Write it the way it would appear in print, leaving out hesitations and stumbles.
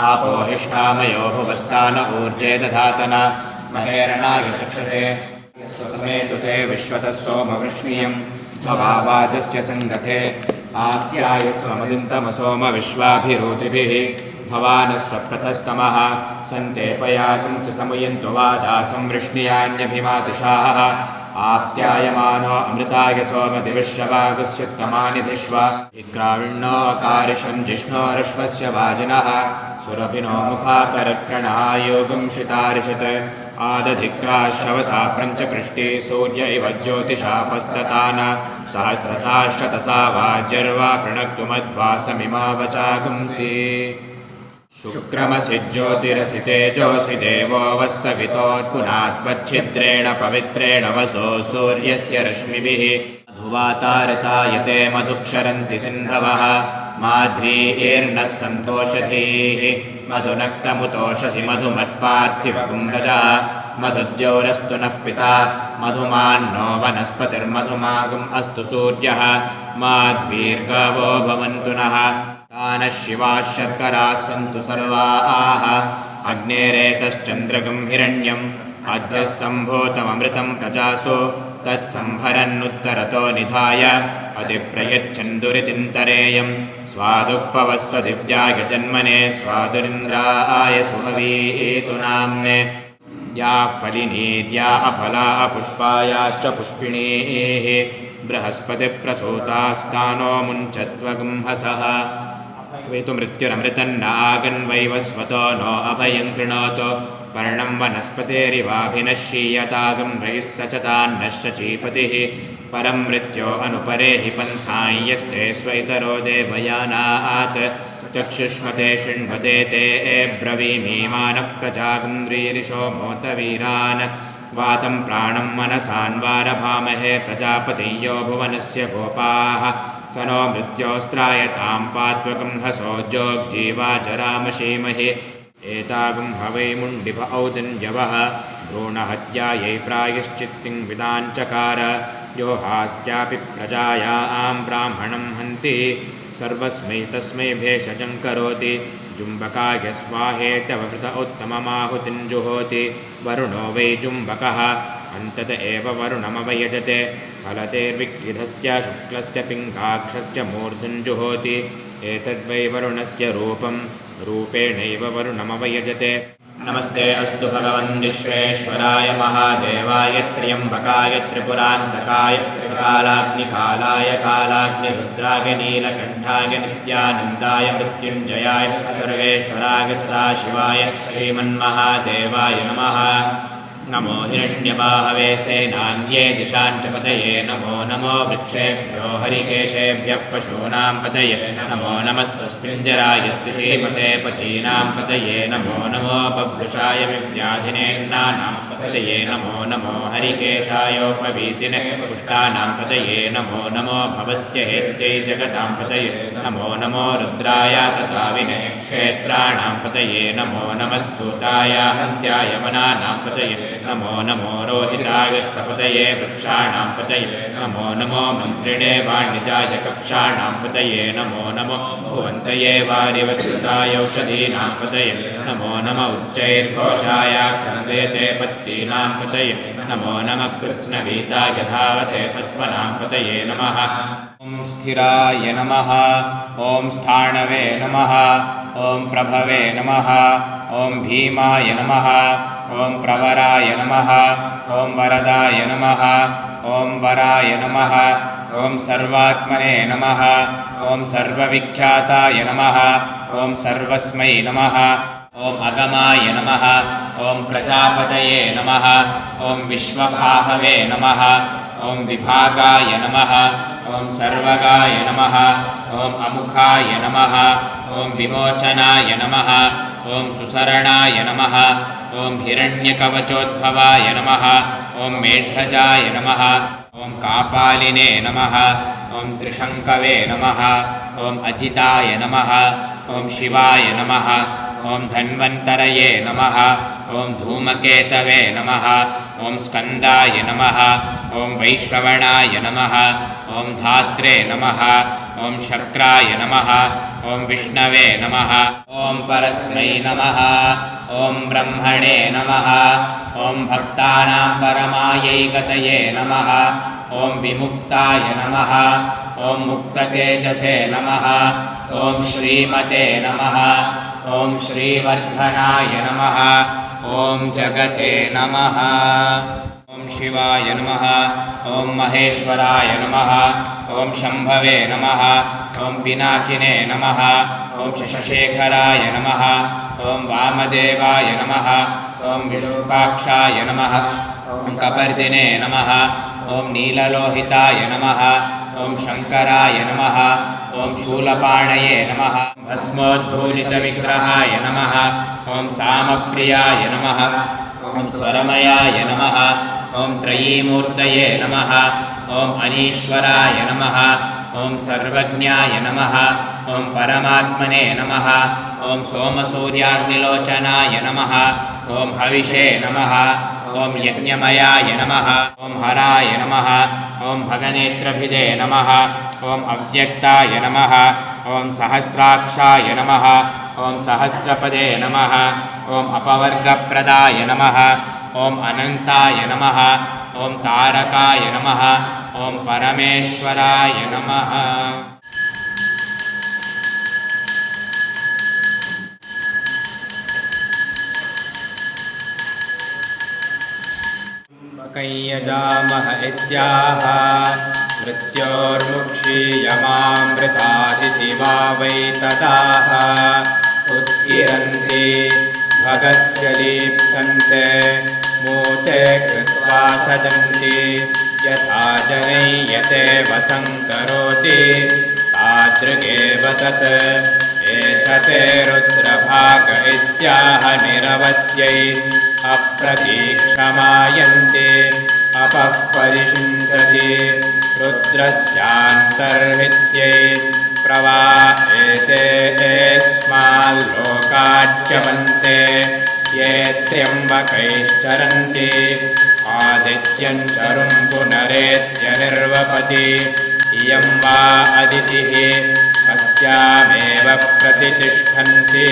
आपो हिष्ठामयो भुवस्तान ऊर्जे दधातन महेरणाय चक्षसे समेतु ते विश्वतः सोमवृष्णियं भवावाचस्य सङ्गते आख्यायस्व मदिन्तमसोम विश्वाभिरोतिभिः भवानः सप्रथस्तमः सन्तेपयागुंसि समयन्तु वाचा संवृष्णियान्यभिमातिशाः आप्यायमानो अमृताय सोमदिविश्ववागस्युत्तमानि धिष्व विक्राविण्णो अकारिषं जिष्णोरश्वस्य वाजिनः सुरभिनो मुखाकरक्रणायोगं शितारिषत् आदधिक्राश्रवसा प्रञ्चकृष्टे सूर्य इव ज्योतिषापस्ततान सहस्रसाशतसा वाज्यर्वा प्रणक्तु मध्वासमिमा वचागुंसि शुक्रमसि ज्योतिरसि तेजोऽसि देवो वत्सवितोऽर्पुनात्वच्छिद्रेण पवित्रेण वसो सूर्यस्य रश्मिभिः मधुवातारतायते मधुक्षरन्ति सिन्धवः माध्वीर्नः सन्तोषधीः मधुनक्तमुतोषसि मधुमत्पार्थिवकुम्भजः मधुद्यौरस्तु नः पिता मधुमान्नो वनस्पतिर्मधुमागुम् अस्तु सूर्यः माध्वीर्गावो भवन्तु नः तानः शिवाः शर्कराः सन्तु सर्वाः अग्नेरेतश्चन्द्रगं हिरण्यम् अद्य सम्भूतममृतं प्रजासु तत्संभरन्नुत्तरतो निधाय अधिप्रयच्छन्दुरितिन्तरेयं स्वादुः पवस्व दिव्याय जन्मने स्वादुरिन्द्राय सुहवीतु नाम्ने याः फलिनीर्या अफला अपुष्पायाश्च पुष्पिणीः बृहस्पतिप्रसूतास्तानो मुञ्चत्वगुंहसः वेतु मृत्युरमृतन्नागन्वैवस्वतो नो अभयं कृणोतु पर्णं वनस्पतेरिवाभिनश्यीयतागं रयिः सचतान्नः शचीपतिः परं मृत्यो अनुपरे हि पन्थां यस्ते स्वैतरो देवयानात् चक्षुष्मते शृण्वते ते ब्रवीमीमानः प्रजागुन्द्रीरिषो मोतवीरान् वातं प्राणं मनसान्वारभामहे प्रजापतियो भुवनस्य गोपाः स नो मृत्योस्त्रायतां पात्वकं हसो जोग्जीवा जरामशीमहि एतागं हवै मुण्डिभ औदन्यवः भ्रूणहत्यायै प्रायश्चित्तिं विदाञ्चकार यो हास्यापि प्रजायां ब्राह्मणं हन्ति सर्वस्मै तस्मै भेषजं करोति जुम्बकाय स्वाहेत्यवकृत उत्तममाहुतिं जुहोति वरुणो वै जुम्बकः अन्तत एव वरुणमवयजते फलतेर्विक्लिधस्य शुक्लस्य पिङ्गाक्षस्य मूर्धुञ्जुहोति एतद्वै वरुणस्य रूपं रूपेणैव वरुणमवयजते नमस्ते अस्तु भगवन् विश्वेश्वराय महादेवाय त्र्यम्बकाय त्रिपुरान्तकाय कालाग्निकालाय कालाग्निरुद्राय नीलकण्ठाय नित्यानन्दाय मृत्युञ्जयाय सर्वेश्वराय सदाशिवाय श्रीमन्महादेवाय नमः नमो हिरण्यबाहवे सेनान्ये दिशाञ्च पतये नमो नमो वृक्षेभ्यो हरिकेशेभ्यः पशूनां पतये नमो नमः स्वस्मिञ्जराय त्रिशीपते पतीनां पतये नमो नमो बभ्रुषाय विव्याधिनेन्नानां पतये नमो नमो हरिकेशायोपवीतिने पुष्टानां पतये नमो नमो भवस्य हेत्यै जगतां पतये नमो नमो रुद्राय तथाविने क्षेत्राणां पतये नमो नमः सूताय हन्त्याय वनानां पतये नमो नमो रोहिताय स्तपतये वृक्षाणां पतये नमो नमो मन्त्रिणे वाणिजाय कक्षाणां पतये नमो नमो भुवन्तये वारिवसृताय औषधीनां पतये नमो नम उच्चैर्घोषाय क्रन्दयते पत्तीनां पतये नमो नमः कृत्स्नवीताय धावते सत्त्वनां पतये नमः ॐ स्थिराय नमः ॐ स्थाणवे नमः ॐ प्रभवे नमः ॐ भीमाय नमः ॐ प्रवराय नमः ॐ वरदाय नमः ॐ वराय नमः ॐ सर्वात्मने नमः ॐ सर्वविख्याताय नमः ॐ सर्वस्मै नमः ॐ अगमाय नमः ॐ प्रजापतये नमः ॐ विश्वभाहवे नमः ॐ विभागाय नमः ॐ सर्वगाय नमः ॐ अमुखाय नमः ॐ विमोचनाय नमः ॐ सुसरणाय नमः ॐ हिरण्यकवचोद्भवाय नमः ॐ मेढ्रजाय नमः ॐ कापालिने नमः ॐ त्रिशङ्कवे नमः ॐ अजिताय नमः ॐ शिवाय नमः ॐ धन्वन्तरये नमः ॐ धूमकेतवे नमः ॐ स्कन्दाय नमः ॐ वैश्रवणाय नमः ॐ धात्रे नमः ॐ शक्राय नमः ॐ विष्णवे नमः ॐ परस्मै नमः ॐ ब्रह्मणे नमः ॐ भक्तानां परमायै गतये नमः ॐ विमुक्ताय नमः ॐ मुक्ततेजसे नमः ॐ श्रीमते नमः ॐ श्रीवर्धनाय नमः ॐ जगते नमः ॐ शिवाय नमः ॐ महेश्वराय नमः ॐ शम्भवे नमः ॐ पिनाकिने नमः ॐ शशशेखराय नमः ॐ वामदेवाय नमः ॐ विरूपाक्षाय नमः ॐ कपर्दिने नमः ॐ नीललोहिताय नमः ॐ शङ्कराय नमः ॐ शूलपाणये नमः भस्मोद्भूलितविग्रहाय नमः ॐ सामप्रियाय नमः ॐ स्वरमयाय नमः ॐ त्रयीमूर्तये नमः ॐ अनीश्वराय नमः ॐ सर्वज्ञाय नमः ॐ परमात्मने नमः ॐ सोमसूर्याग्निलोचनाय नमः ॐ हविषे नमः ॐ यज्ञमयाय नमः ॐ हराय नमः ॐ भगनेत्रभिदे नमः ॐ अव्यक्ताय नमः ॐ सहस्राक्षाय नमः ॐ सहस्रपदे नमः ॐ अपवर्गप्रदाय नमः ॐ अनन्ताय नमः ॐ तारकाय नमः ॐ परमेश्वराय नमः यजामह इत्याह मृत्योर्मुक्षीयमामृतादिति वा वै तदाह उत्किरन्ति भगस्य लीप्सन्ते मूते कृत्वा सदन्ति यथा जनय्यते वसङ्करोति तादृगेव तत् एषते रुद्रभाग इत्याह निरवत्यै अप्रतीक्षमायन्ते अपः परिषुञ्चति रुद्रस्यान्तर्हित्यै प्रवाहेते एस्माल्लोकाच्यवन्ते ये त्र्यम्बकैश्चरन्ति आदित्यं चरुं पुनरेत्य निर्वपति इयं वा अदितिः अस्यामेव प्रतितिष्ठन्ति